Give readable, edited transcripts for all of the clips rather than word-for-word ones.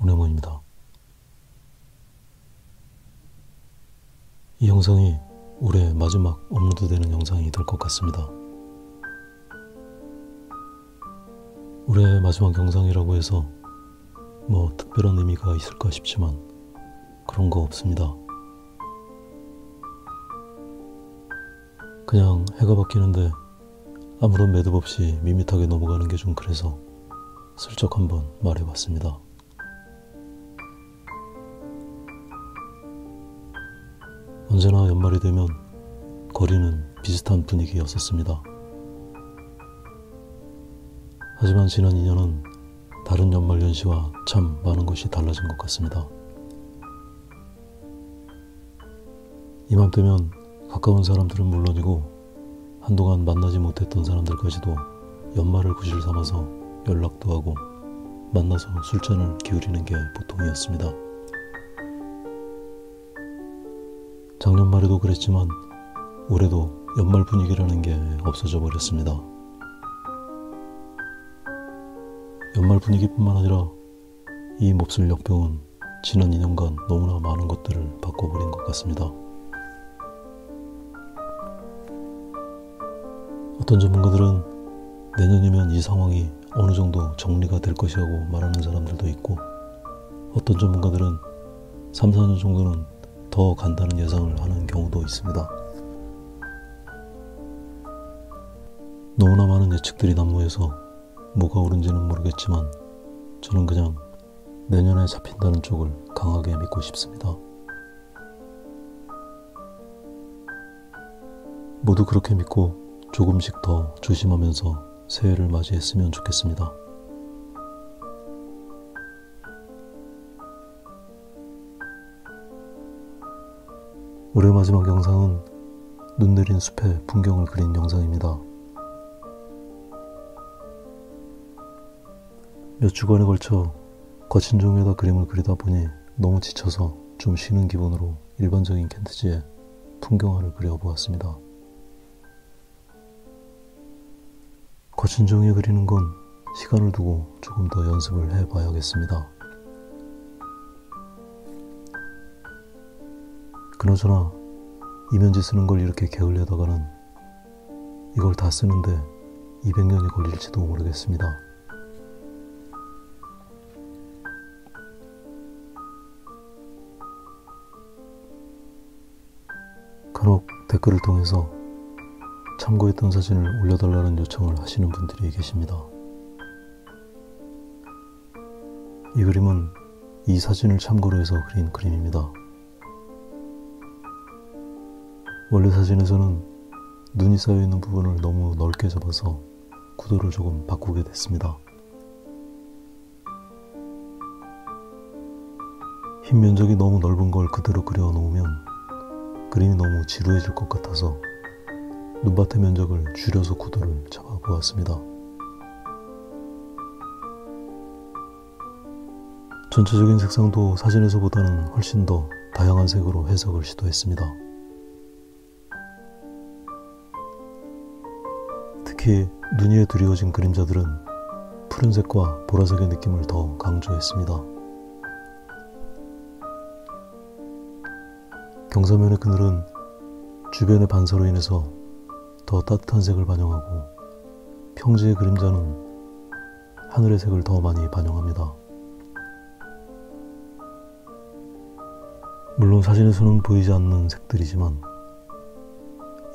운행원입니다. 이 영상이 올해 마지막 업로드되는 영상이 될 것 같습니다. 올해 마지막 영상이라고 해서 뭐 특별한 의미가 있을까 싶지만 그런 거 없습니다. 그냥 해가 바뀌는데 아무런 매듭 없이 밋밋하게 넘어가는 게 좀 그래서 슬쩍 한번 말해봤습니다. 언제나 연말이 되면 거리는 비슷한 분위기였었습니다. 하지만 지난 2년은 다른 연말 연시와 참 많은 것이 달라진 것 같습니다. 이맘때면 가까운 사람들은 물론이고 한동안 만나지 못했던 사람들까지도 연말을 구실 삼아서 연락도 하고 만나서 술잔을 기울이는 게 보통이었습니다. 작년 말에도 그랬지만 올해도 연말 분위기라는 게 없어져 버렸습니다. 연말 분위기뿐만 아니라 이 몹쓸 역병은 지난 2년간 너무나 많은 것들을 바꿔버린 것 같습니다. 어떤 전문가들은 내년이면 이 상황이 어느 정도 정리가 될 것이라고 말하는 사람들도 있고, 어떤 전문가들은 3, 4년 정도는 더 간다는 예상을 하는 경우도 있습니다. 너무나 많은 예측들이 난무해서 뭐가 옳은지는 모르겠지만 저는 그냥 내년에 잡힌다는 쪽을 강하게 믿고 싶습니다. 모두 그렇게 믿고 조금씩 더 조심하면서 새해를 맞이했으면 좋겠습니다. 올해 마지막 영상은 눈 내린 숲의 풍경을 그린 영상입니다. 몇 주간에 걸쳐 거친 종이에다 그림을 그리다 보니 너무 지쳐서 좀 쉬는 기분으로 일반적인 캔트지에 풍경화를 그려보았습니다. 거친 종이에 그리는 건 시간을 두고 조금 더 연습을 해봐야겠습니다. 그나저나 이면지 쓰는 걸 이렇게 게을리하다가는 이걸 다 쓰는데 200년이 걸릴지도 모르겠습니다. 간혹 댓글을 통해서 참고했던 사진을 올려달라는 요청을 하시는 분들이 계십니다. 이 그림은 이 사진을 참고로 해서 그린 그림입니다. 원래 사진에서는 눈이 쌓여있는 부분을 너무 넓게 잡아서 구도를 조금 바꾸게 됐습니다. 흰 면적이 너무 넓은 걸 그대로 그려놓으면 그림이 너무 지루해질 것 같아서 눈밭의 면적을 줄여서 구도를 잡아보았습니다. 전체적인 색상도 사진에서보다는 훨씬 더 다양한 색으로 해석을 시도했습니다. 특히 눈 위에 드리워진 그림자들은 푸른색과 보라색의 느낌을 더 강조했습니다. 경사면의 그늘은 주변의 반사로 인해서 더 따뜻한 색을 반영하고 평지의 그림자는 하늘의 색을 더 많이 반영합니다. 물론 사진에서는 보이지 않는 색들이지만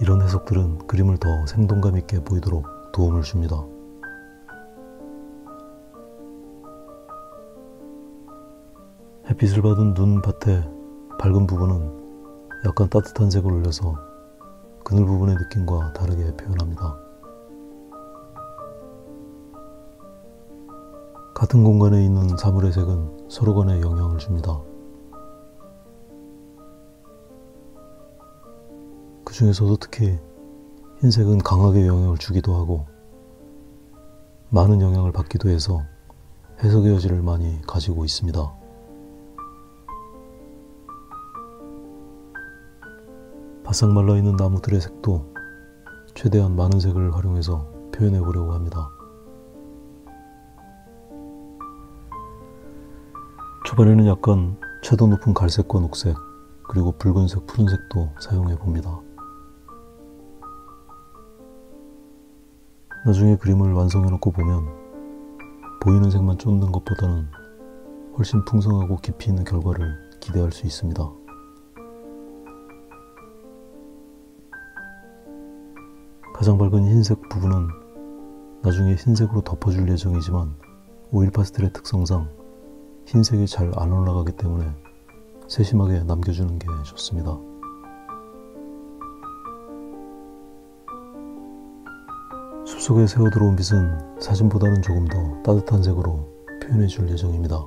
이런 해석들은 그림을 더 생동감 있게 보이도록 도움을 줍니다. 햇빛을 받은 눈밭의 밝은 부분은 약간 따뜻한 색을 올려서 그늘 부분의 느낌과 다르게 표현합니다. 같은 공간에 있는 사물의 색은 서로 간에 영향을 줍니다. 그 중에서도 특히 흰색은 강하게 영향을 주기도 하고 많은 영향을 받기도 해서 해석의 여지를 많이 가지고 있습니다. 바싹 말라있는 나무들의 색도 최대한 많은 색을 활용해서 표현해 보려고 합니다. 초반에는 약간 채도 높은 갈색과 녹색, 그리고 붉은색, 푸른색도 사용해 봅니다. 나중에 그림을 완성해 놓고 보면 보이는 색만 쫓는 것보다는 훨씬 풍성하고 깊이 있는 결과를 기대할 수 있습니다. 가장 밝은 흰색 부분은 나중에 흰색으로 덮어줄 예정이지만 오일 파스텔의 특성상 흰색이 잘 안 올라가기 때문에 세심하게 남겨주는 게 좋습니다. 숲속에 새어 들어온 빛은 사진보다는 조금 더 따뜻한 색으로 표현해 줄 예정입니다.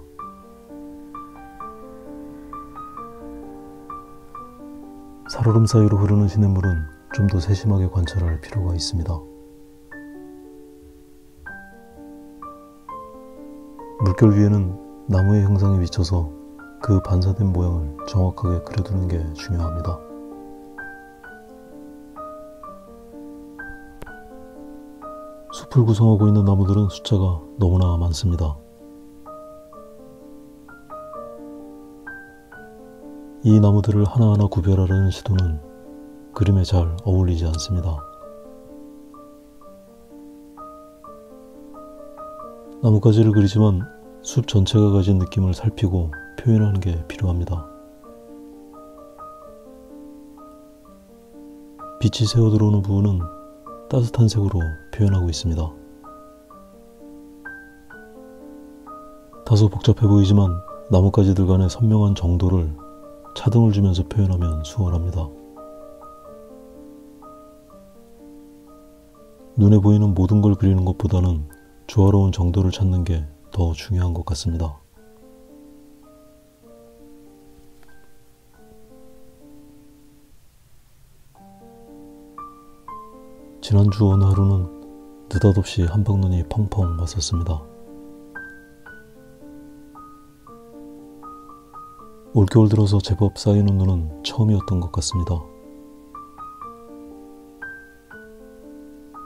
살얼음 사이로 흐르는 시냇물은 좀 더 세심하게 관찰할 필요가 있습니다. 물결 위에는 나무의 형상이 비쳐서 그 반사된 모양을 정확하게 그려두는 게 중요합니다. 숲을 구성하고 있는 나무들은 숫자가 너무나 많습니다. 이 나무들을 하나하나 구별하려는 시도는 그림에 잘 어울리지 않습니다. 나뭇가지를 그리지만 숲 전체가 가진 느낌을 살피고 표현하는 게 필요합니다. 빛이 새어 들어오는 부분은 따뜻한 색으로 표현하고 있습니다. 다소 복잡해 보이지만 나뭇가지들 간의 선명한 정도를 차등을 주면서 표현하면 수월합니다. 눈에 보이는 모든 걸 그리는 것보다는 조화로운 정도를 찾는 게 더 중요한 것 같습니다. 지난주 어느 하루는 느닷없이 한방눈이 펑펑 왔었습니다. 올겨울 들어서 제법 쌓이는 눈은 처음이었던 것 같습니다.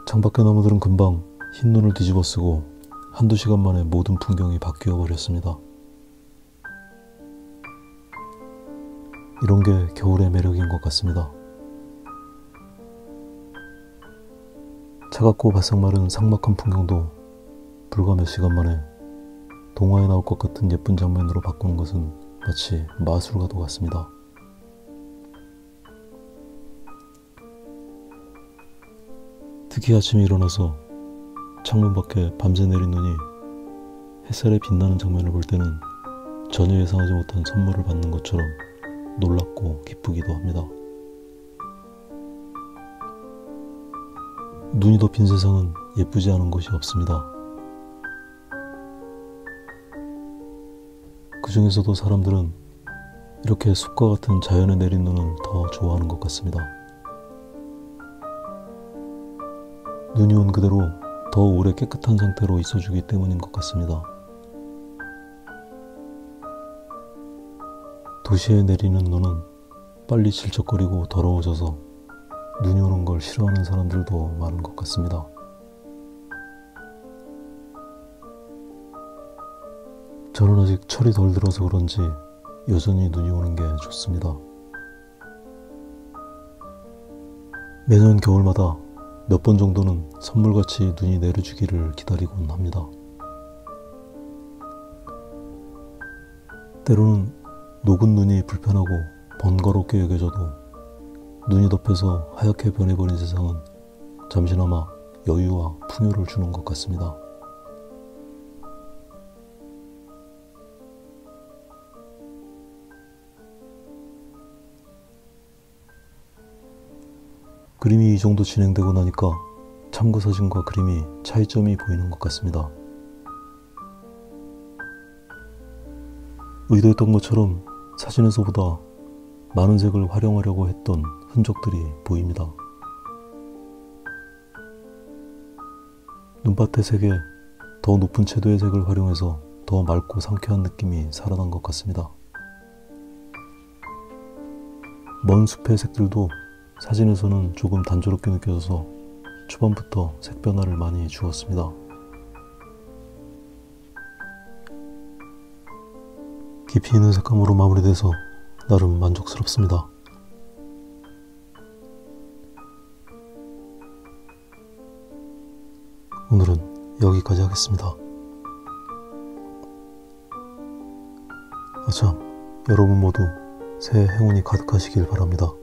창밖의 나무들은 금방 흰 눈을 뒤집어 쓰고 한두 시간 만에 모든 풍경이 바뀌어 버렸습니다. 이런 게 겨울의 매력인 것 같습니다. 차갑고 바싹 마른 삭막한 풍경도 불과 몇 시간 만에 동화에 나올 것 같은 예쁜 장면으로 바꾸는 것은 마치 마술과도 같습니다. 특히 아침에 일어나서 창문 밖에 밤새 내린 눈이 햇살에 빛나는 장면을 볼 때는 전혀 예상하지 못한 선물을 받는 것처럼 놀랍고 기쁘기도 합니다. 눈이 덮인 세상은 예쁘지 않은 곳이 없습니다. 그 중에서도 사람들은 이렇게 숲과 같은 자연에 내린 눈을 더 좋아하는 것 같습니다. 눈이 온 그대로 더 오래 깨끗한 상태로 있어주기 때문인 것 같습니다. 도시에 내리는 눈은 빨리 질척거리고 더러워져서 눈이 오는 걸 싫어하는 사람들도 많은 것 같습니다. 저는 아직 철이 덜 들어서 그런지 여전히 눈이 오는 게 좋습니다. 매년 겨울마다 몇 번 정도는 선물같이 눈이 내려주기를 기다리곤 합니다. 때로는 녹은 눈이 불편하고 번거롭게 여겨져도 눈이 덮여서 하얗게 변해버린 세상은 잠시나마 여유와 풍요를 주는 것 같습니다. 그림이 이 정도 진행되고 나니까 참고 사진과 그림이 차이점이 보이는 것 같습니다. 의도했던 것처럼 사진에서보다 많은 색을 활용하려고 했던 흔적들이 보입니다. 눈밭의 색에 더 높은 채도의 색을 활용해서 더 맑고 상쾌한 느낌이 살아난 것 같습니다. 먼 숲의 색들도 사진에서는 조금 단조롭게 느껴져서 초반부터 색 변화를 많이 주었습니다. 깊이 있는 색감으로 마무리돼서 나름 만족스럽습니다. 오늘은 여기까지 하겠습니다. 아참, 여러분 모두 새해 행운이 가득하시길 바랍니다.